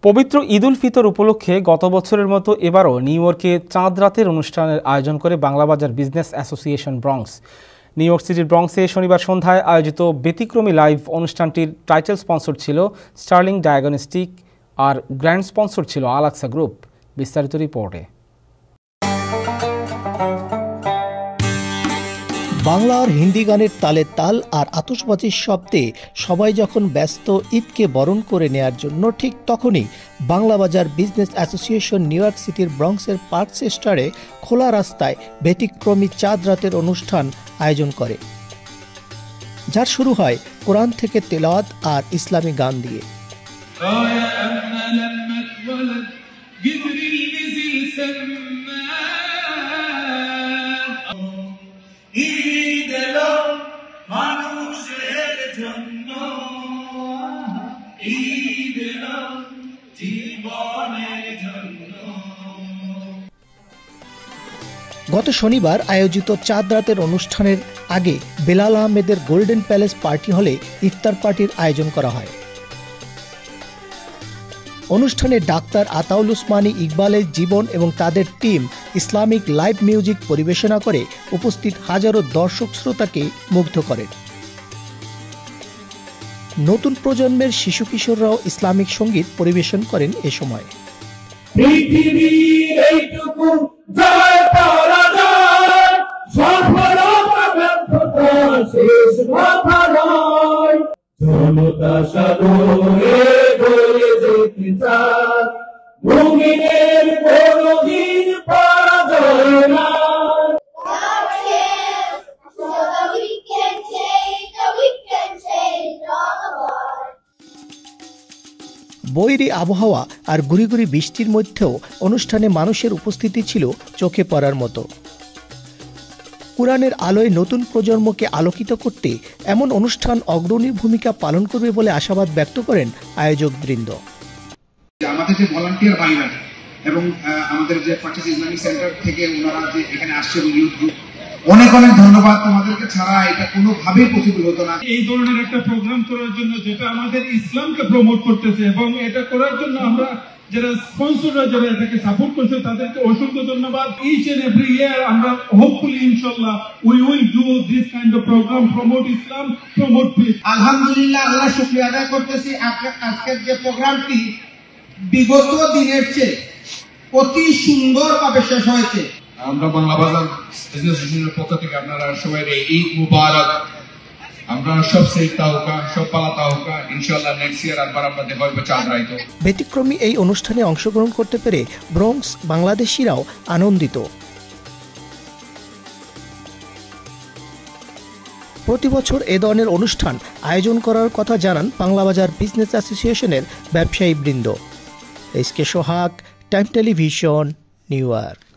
পবিত্র ঈদ উল ফিতর উপলক্ষে গত বছরের মতো এবারও নিউ ইয়র্কে চাঁদ রাতের অনুষ্ঠানের আয়োজন করে Banglabazar business association Bronx. New York সিটির ব্রঙ্কসে শনিবার সন্ধ্যায় আয়োজিত ব্যতিক্রমী লাইভ অনুষ্ঠানটির টাইটেল স্পন্সর ছিল স্টার্লিং ডায়াগনস্টিক আর গ্র্যান্ড স্পন্সর ছিল আল-আকসা গ্রুপ। বিস্তারিত রিপোর্টে। বাংলা আর হিন্দি গানের তালে তাল আর আতশবাজির শব্দে সবাই যখন ব্যস্ত ঈদকে বরণ করে নেয়ার জন্য, ঠিক তখনই Banglabazar business association new York সিটির ব্রঙ্কসের পার্ক সেস্টারে খোলা রাস্তায় ব্যতিক্রমী চাঁদ রাতের অনুষ্ঠান আয়োজন করে, যার শুরু হয় কোরআন থেকে তেলাওয়াত আর ইসলামী গান দিয়ে। গত শনিবার আয়োজিত চাঁদ রাতের অনুষ্ঠানের আগে বেলাল আহমেদের গোল্ডেন প্যালেস পার্টি হলে ইফতার পার্টির আয়োজন করা হয়। অনুষ্ঠানে ডাক্তার আতাউল উসমানী ইকবালের জীবন এবং তাদের টিম ইসলামিক লাইভ মিউজিক পরিবেশনা করে উপস্থিত হাজারো দর্শক শ্রোতাকে মুগ্ধ করেন। নতুন প্রজন্মের শিশু কিশোররাও ইসলামিক সঙ্গীত পরিবেশন করেন এ সময়। বৈরী আবহাওয়া আর গুড়ি গুড়ি বৃষ্টির মধ্যেও অনুষ্ঠানে মানুষের উপস্থিতি ছিল চোখে পড়ার মতো। কুরআনের আলোয় নতুন প্রজন্মকে আলোকিত করতে এমন অনুষ্ঠান অগ্রণী ভূমিকা পালন করবে বলে আশাবাদ ব্যক্ত করেন আয়োজকবৃন্দ। আমাদের যে ভলান্টিয়ার ভাইরা এবং আমাদের যে পার্টিস ইসলামিক সেন্টার থেকে ওনারা যে এখানে আসছে ইউথ গ্রুপ, অনেক অনেক ধন্যবাদ। তোমাদেরকে ছাড়া এটা কোনোভাবেই পসিবল হতো না। এই ধরনের একটা প্রোগ্রাম করার জন্য, যেটা আমাদের ইসলামকে প্রমোট করতেছে, এবং এটা করার জন্য আমরা যারা স্পন্সররা যারা এটাকে সাপোর্ট করছে তাদেরকে অসংখ্য ধন্যবাদ। ইচ এন্ড এভরি ইয়ার আমরা হোপফুলি ইনশাআল্লাহ we will do this kind of programme, promote Islam, promote peace. আলহামদুলিল্লাহ, আল্লাহ শুকরিয়া আদায় করতেছি। আজকের যে প্রোগ্রামটি বিগত দিনের চেয়ে অতি সুন্দরভাবে শেষ হয়েছে। আমরা বাংলাবাজার বিজনেস অ্যাসোসিয়েশনের পক্ষ থেকে আপনারা সবাই ঈদ মুবারক। আমরা সব সেফ তাওকা, সব পালা তাওকা। ইনশাআল্লাহ নেক্সট ইয়ার আবার আমরা দেখা হবে চাঁদ রাইতে। ব্যতিক্রমী এই অনুষ্ঠানে অংশগ্রহণ করতে পেরে ব্রঙ্কস বাংলাদেশিরাও আনন্দিত। প্রতি বছর এ ধরনের অনুষ্ঠান আয়োজন করার কথা জানান বাংলাবাজার বিজনেস অ্যাসোসিয়েশনের ব্যবসায়ী বৃন্দ। এসকে সোহাগ, টাইম টেলিভিশন, নিউ ইয়র্ক।